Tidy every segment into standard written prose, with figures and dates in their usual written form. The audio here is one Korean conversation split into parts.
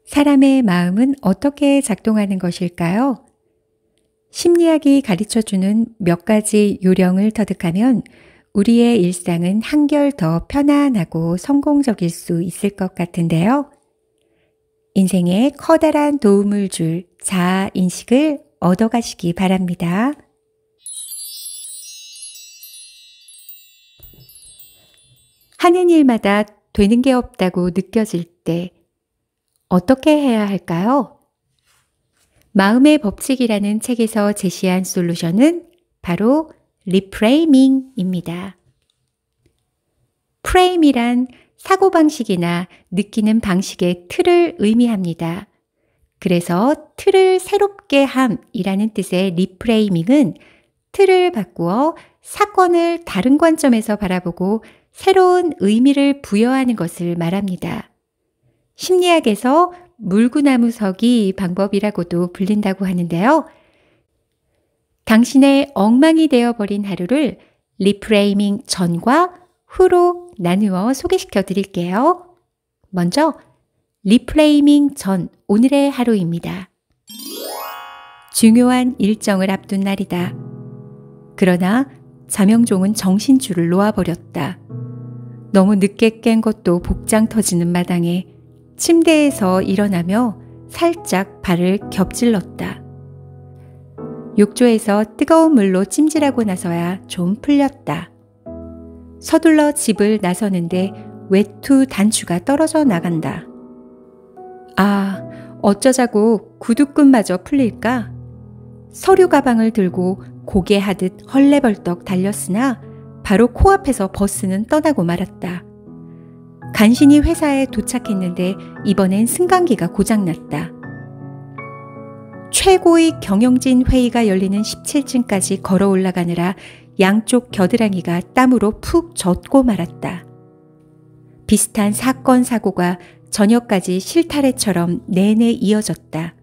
사람의 마음은 어떻게 작동하는 것일까요? 심리학이 가르쳐주는 몇 가지 요령을 터득하면 우리의 일상은 한결 더 편안하고 성공적일 수 있을 것 같은데요. 인생에 커다란 도움을 줄 자아 인식을 얻어가시기 바랍니다. 하는 일마다 되는 게 없다고 느껴질 때 어떻게 해야 할까요? 마음의 법칙이라는 책에서 제시한 솔루션은 바로 리프레이밍입니다. 프레임이란 사고방식이나 느끼는 방식의 틀을 의미합니다. 그래서 틀을 새롭게 함이라는 뜻의 리프레이밍은 틀을 바꾸어 사건을 다른 관점에서 바라보고 새로운 의미를 부여하는 것을 말합니다. 심리학에서 물구나무서기 방법이라고도 불린다고 하는데요. 당신의 엉망이 되어버린 하루를 리프레이밍 전과 후로 나누어 소개시켜 드릴게요. 먼저 리프레이밍 전 오늘의 하루입니다. 중요한 일정을 앞둔 날이다. 그러나 자명종은 정신줄을 놓아버렸다. 너무 늦게 깬 것도 복장 터지는 마당에 침대에서 일어나며 살짝 발을 겹질렀다. 욕조에서 뜨거운 물로 찜질하고 나서야 좀 풀렸다. 서둘러 집을 나서는데 외투 단추가 떨어져 나간다. 아, 어쩌자고 구두끈마저 풀릴까? 서류 가방을 들고 고개 하듯 헐레벌떡 달렸으나 바로 코앞에서 버스는 떠나고 말았다. 간신히 회사에 도착했는데 이번엔 승강기가 고장났다. 최고의 경영진 회의가 열리는 17층까지 걸어 올라가느라 양쪽 겨드랑이가 땀으로 푹 젖고 말았다. 비슷한 사건 사고가 저녁까지 실타래처럼 내내 이어졌다.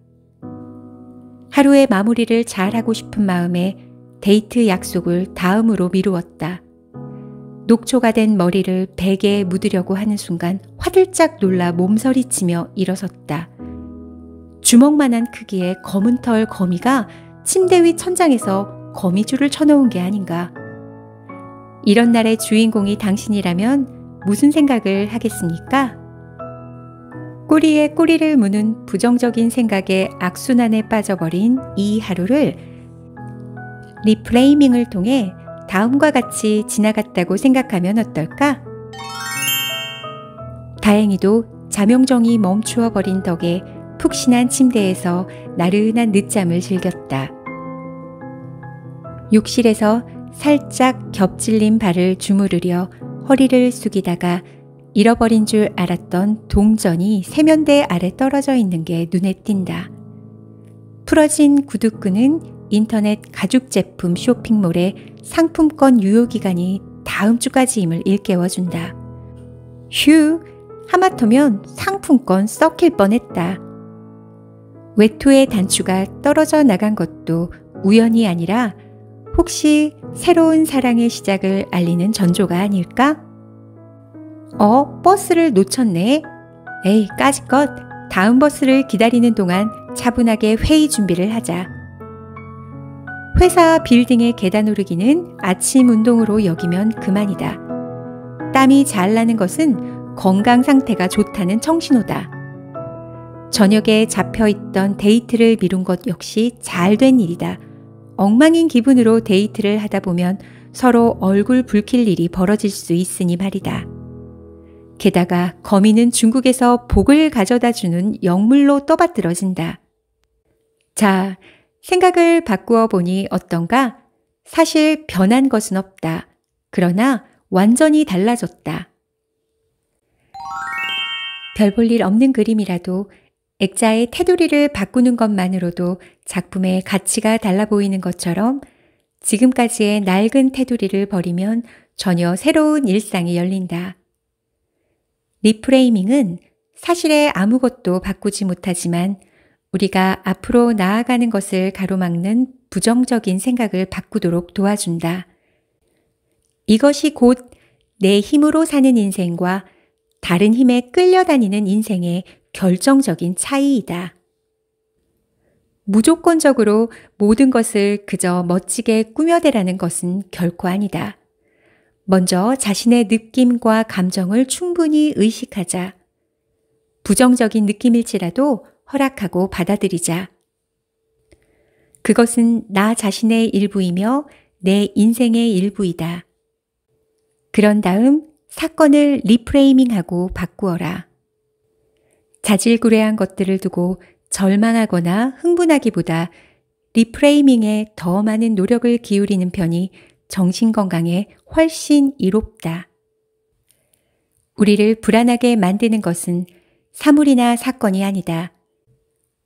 하루의 마무리를 잘하고 싶은 마음에 데이트 약속을 다음으로 미루었다. 녹초가 된 머리를 베개에 묻으려고 하는 순간 화들짝 놀라 몸서리치며 일어섰다. 주먹만한 크기의 검은 털 거미가 침대 위 천장에서 거미줄을 쳐놓은 게 아닌가. 이런 날의 주인공이 당신이라면 무슨 생각을 하겠습니까? 꼬리에 꼬리를 무는 부정적인 생각에 악순환에 빠져버린 이 하루를 리프레이밍을 통해 다음과 같이 지나갔다고 생각하면 어떨까? 다행히도 자명정이 멈추어 버린 덕에 푹신한 침대에서 나른한 늦잠을 즐겼다. 욕실에서 살짝 겹질린 발을 주무르려 허리를 숙이다가 잃어버린 줄 알았던 동전이 세면대 아래 떨어져 있는 게 눈에 띈다. 풀어진 구두끈은 인터넷 가죽제품 쇼핑몰에 상품권 유효기간이 다음 주까지임을 일깨워준다. 휴, 하마터면 상품권 썩힐 뻔했다. 외투의 단추가 떨어져 나간 것도 우연이 아니라 혹시 새로운 사랑의 시작을 알리는 전조가 아닐까? 버스를 놓쳤네. 에이, 까짓것. 다음 버스를 기다리는 동안 차분하게 회의 준비를 하자. 회사 빌딩의 계단 오르기는 아침 운동으로 여기면 그만이다. 땀이 잘 나는 것은 건강 상태가 좋다는 청신호다. 저녁에 잡혀있던 데이트를 미룬 것 역시 잘된 일이다. 엉망인 기분으로 데이트를 하다 보면 서로 얼굴 붉힐 일이 벌어질 수 있으니 말이다. 게다가 거미는 중국에서 복을 가져다 주는 영물로 떠받들어진다. 자, 생각을 바꾸어 보니 어떤가? 사실 변한 것은 없다. 그러나 완전히 달라졌다. 별 볼 일 없는 그림이라도 액자의 테두리를 바꾸는 것만으로도 작품의 가치가 달라 보이는 것처럼 지금까지의 낡은 테두리를 버리면 전혀 새로운 일상이 열린다. 리프레이밍은 사실에 아무것도 바꾸지 못하지만 우리가 앞으로 나아가는 것을 가로막는 부정적인 생각을 바꾸도록 도와준다. 이것이 곧 내 힘으로 사는 인생과 다른 힘에 끌려다니는 인생의 결정적인 차이이다. 무조건적으로 모든 것을 그저 멋지게 꾸며대라는 것은 결코 아니다. 먼저 자신의 느낌과 감정을 충분히 의식하자. 부정적인 느낌일지라도 허락하고 받아들이자. 그것은 나 자신의 일부이며 내 인생의 일부이다. 그런 다음 사건을 리프레이밍하고 바꾸어라. 자질구레한 것들을 두고 절망하거나 흥분하기보다 리프레이밍에 더 많은 노력을 기울이는 편이 정신건강에 훨씬 이롭다. 우리를 불안하게 만드는 것은 사물이나 사건이 아니다.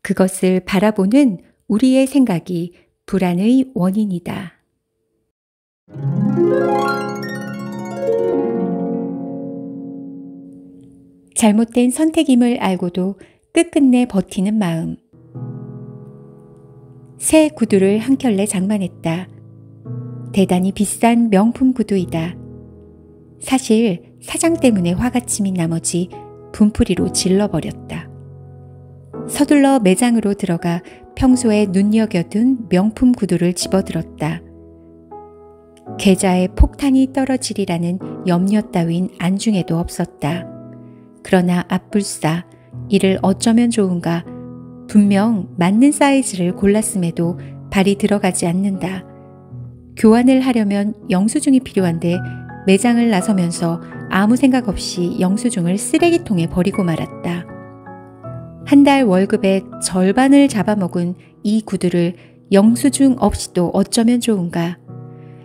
그것을 바라보는 우리의 생각이 불안의 원인이다. 잘못된 선택임을 알고도 끝끝내 버티는 마음. 새 구두를 한 켤레 장만했다. 대단히 비싼 명품 구두이다. 사실 사장 때문에 화가 치민 나머지 분풀이로 질러버렸다. 서둘러 매장으로 들어가 평소에 눈여겨둔 명품 구두를 집어들었다. 계좌에 폭탄이 떨어지리라는 염려 따윈 안중에도 없었다. 그러나 앞불싸 이를 어쩌면 좋은가. 분명 맞는 사이즈를 골랐음에도 발이 들어가지 않는다. 교환을 하려면 영수증이 필요한데 매장을 나서면서 아무 생각 없이 영수증을 쓰레기통에 버리고 말았다. 한 달 월급의 절반을 잡아먹은 이 구두를 영수증 없이도 어쩌면 좋은가.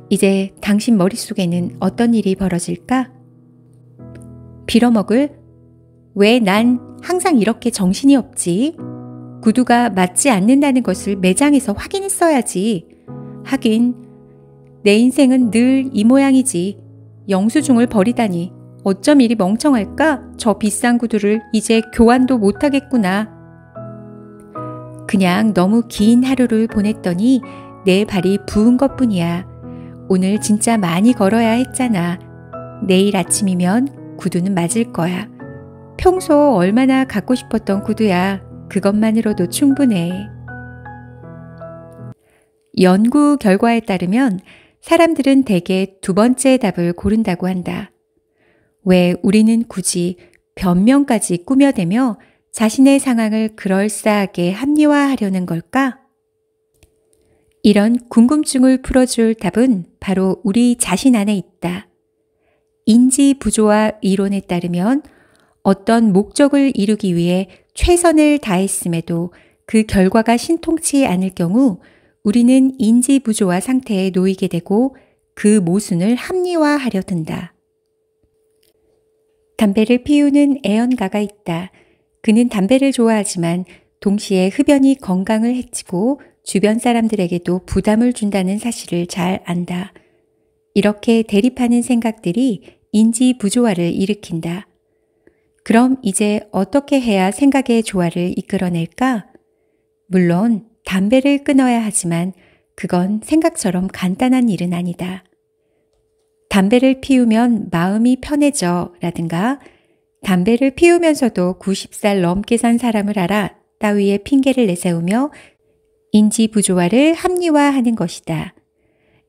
이제 당신 머릿속에는 어떤 일이 벌어질까? 빌어먹을? 왜 난 항상 이렇게 정신이 없지? 구두가 맞지 않는다는 것을 매장에서 확인했어야지. 하긴 내 인생은 늘 이 모양이지. 영수증을 버리다니 어쩜 이리 멍청할까? 저 비싼 구두를 이제 교환도 못하겠구나. 그냥 너무 긴 하루를 보냈더니 내 발이 부은 것뿐이야. 오늘 진짜 많이 걸어야 했잖아. 내일 아침이면 구두는 맞을 거야. 평소 얼마나 갖고 싶었던 구두야. 그것만으로도 충분해. 연구 결과에 따르면 사람들은 대개 두 번째 답을 고른다고 한다. 왜 우리는 굳이 변명까지 꾸며대며 자신의 상황을 그럴싸하게 합리화하려는 걸까? 이런 궁금증을 풀어줄 답은 바로 우리 자신 안에 있다. 인지 부조화 이론에 따르면 어떤 목적을 이루기 위해 최선을 다했음에도 그 결과가 신통치 않을 경우 우리는 인지 부조화 상태에 놓이게 되고 그 모순을 합리화하려 든다. 담배를 피우는 애연가가 있다. 그는 담배를 좋아하지만 동시에 흡연이 건강을 해치고 주변 사람들에게도 부담을 준다는 사실을 잘 안다. 이렇게 대립하는 생각들이 인지 부조화를 일으킨다. 그럼 이제 어떻게 해야 생각의 조화를 이끌어낼까? 물론 담배를 끊어야 하지만 그건 생각처럼 간단한 일은 아니다. 담배를 피우면 마음이 편해져 라든가 담배를 피우면서도 90살 넘게 산 사람을 알아 따위의 핑계를 내세우며 인지 부조화를 합리화하는 것이다.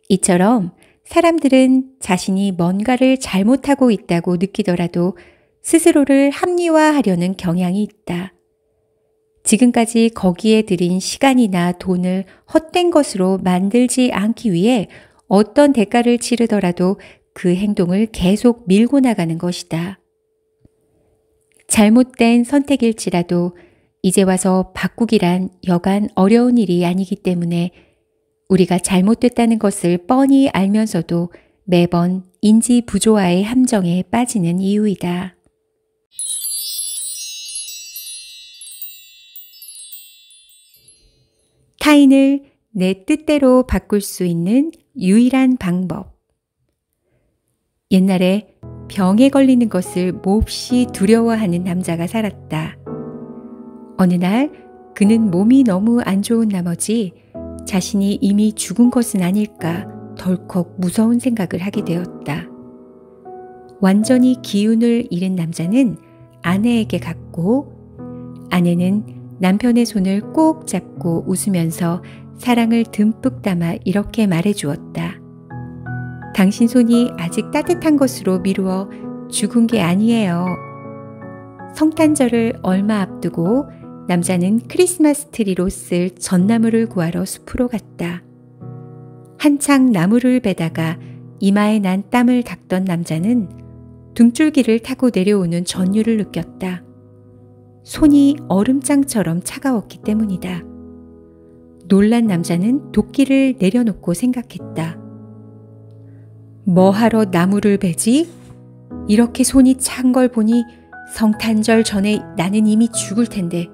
이처럼 사람들은 자신이 뭔가를 잘못하고 있다고 느끼더라도 스스로를 합리화하려는 경향이 있다. 지금까지 거기에 들인 시간이나 돈을 헛된 것으로 만들지 않기 위해 어떤 대가를 치르더라도 그 행동을 계속 밀고 나가는 것이다. 잘못된 선택일지라도 이제 와서 바꾸기란 여간 어려운 일이 아니기 때문에 우리가 잘못됐다는 것을 뻔히 알면서도 매번 인지 부조화의 함정에 빠지는 이유이다. 타인을 내 뜻대로 바꿀 수 있는 유일한 방법. 옛날에 병에 걸리는 것을 몹시 두려워하는 남자가 살았다. 어느 날 그는 몸이 너무 안 좋은 나머지 자신이 이미 죽은 것은 아닐까 덜컥 무서운 생각을 하게 되었다. 완전히 기운을 잃은 남자는 아내에게 갔고 아내는 남편의 손을 꼭 잡고 웃으면서 사랑을 듬뿍 담아 이렇게 말해주었다. 당신 손이 아직 따뜻한 것으로 미루어 죽은 게 아니에요. 성탄절을 얼마 앞두고 남자는 크리스마스 트리로 쓸 전나무를 구하러 숲으로 갔다. 한창 나무를 베다가 이마에 난 땀을 닦던 남자는 등줄기를 타고 내려오는 전율을 느꼈다. 손이 얼음장처럼 차가웠기 때문이다. 놀란 남자는 도끼를 내려놓고 생각했다. 뭐하러 나무를 베지? 이렇게 손이 찬 걸 보니 성탄절 전에 나는 이미 죽을 텐데.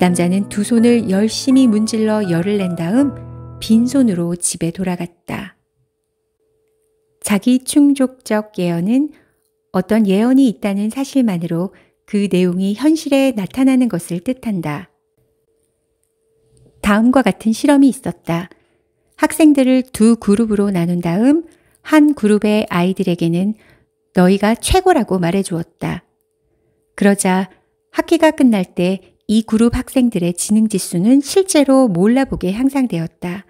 남자는 두 손을 열심히 문질러 열을 낸 다음 빈손으로 집에 돌아갔다. 자기 충족적 예언은 어떤 예언이 있다는 사실만으로 그 내용이 현실에 나타나는 것을 뜻한다. 다음과 같은 실험이 있었다. 학생들을 두 그룹으로 나눈 다음 한 그룹의 아이들에게는 너희가 최고라고 말해주었다. 그러자 학기가 끝날 때 이 그룹 학생들의 지능지수는 실제로 몰라보게 향상되었다.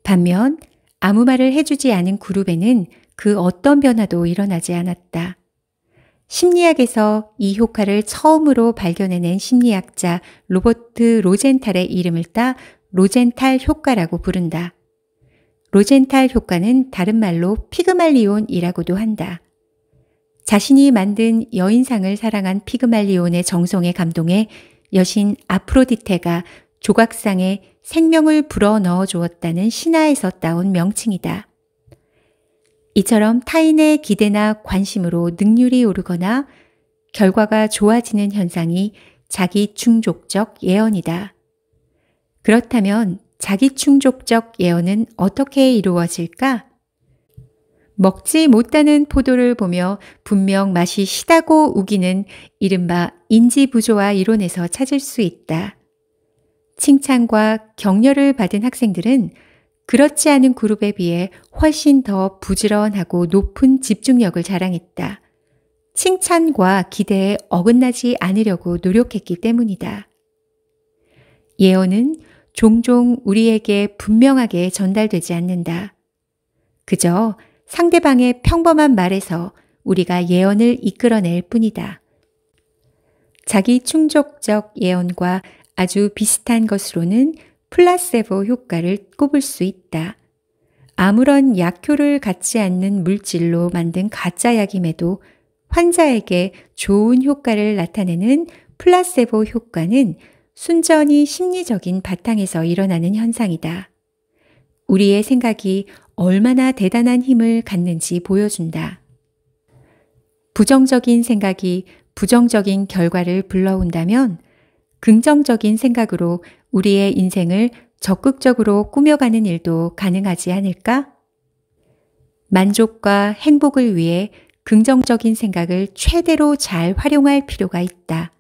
반면 아무 말을 해주지 않은 그룹에는 그 어떤 변화도 일어나지 않았다. 심리학에서 이 효과를 처음으로 발견해낸 심리학자 로버트 로젠탈의 이름을 따 로젠탈 효과라고 부른다. 로젠탈 효과는 다른 말로 피그말리온이라고도 한다. 자신이 만든 여인상을 사랑한 피그말리온의 정성에 감동해 여신 아프로디테가 조각상에 생명을 불어넣어 주었다는 신화에서 따온 명칭이다. 이처럼 타인의 기대나 관심으로 능률이 오르거나 결과가 좋아지는 현상이 자기 충족적 예언이다. 그렇다면 자기 충족적 예언은 어떻게 이루어질까? 먹지 못하는 포도를 보며 분명 맛이 시다고 우기는 이른바 인지부조화 이론에서 찾을 수 있다. 칭찬과 격려를 받은 학생들은 그렇지 않은 그룹에 비해 훨씬 더 부지런하고 높은 집중력을 자랑했다. 칭찬과 기대에 어긋나지 않으려고 노력했기 때문이다. 예언은 종종 우리에게 분명하게 전달되지 않는다. 그저 상대방의 평범한 말에서 우리가 예언을 이끌어낼 뿐이다. 자기 충족적 예언과 아주 비슷한 것으로는 플라세보 효과를 꼽을 수 있다. 아무런 약효를 갖지 않는 물질로 만든 가짜 약임에도 환자에게 좋은 효과를 나타내는 플라세보 효과는 순전히 심리적인 바탕에서 일어나는 현상이다. 우리의 생각이 얼마나 대단한 힘을 갖는지 보여준다. 부정적인 생각이 부정적인 결과를 불러온다면 긍정적인 생각으로 우리의 인생을 적극적으로 꾸며가는 일도 가능하지 않을까? 만족과 행복을 위해 긍정적인 생각을 최대로 잘 활용할 필요가 있다.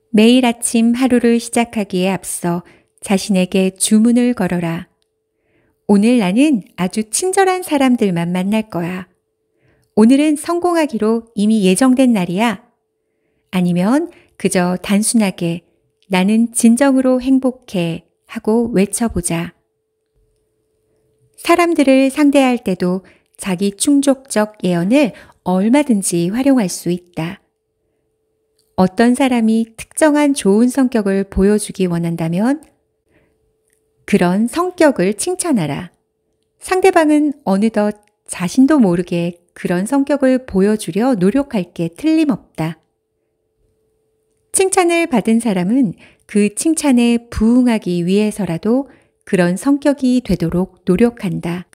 매일 아침 하루를 시작하기에 앞서 자신에게 주문을 걸어라. 오늘 나는 아주 친절한 사람들만 만날 거야. 오늘은 성공하기로 이미 예정된 날이야. 아니면 그저 단순하게 나는 진정으로 행복해 하고 외쳐보자. 사람들을 상대할 때도 자기 충족적 예언을 얼마든지 활용할 수 있다. 어떤 사람이 특정한 좋은 성격을 보여주기 원한다면 그런 성격을 칭찬하라. 상대방은 어느덧 자신도 모르게 그런 성격을 보여주려 노력할 게 틀림없다. 칭찬을 받은 사람은 그 칭찬에 부응하기 위해서라도 그런 성격이 되도록 노력한다.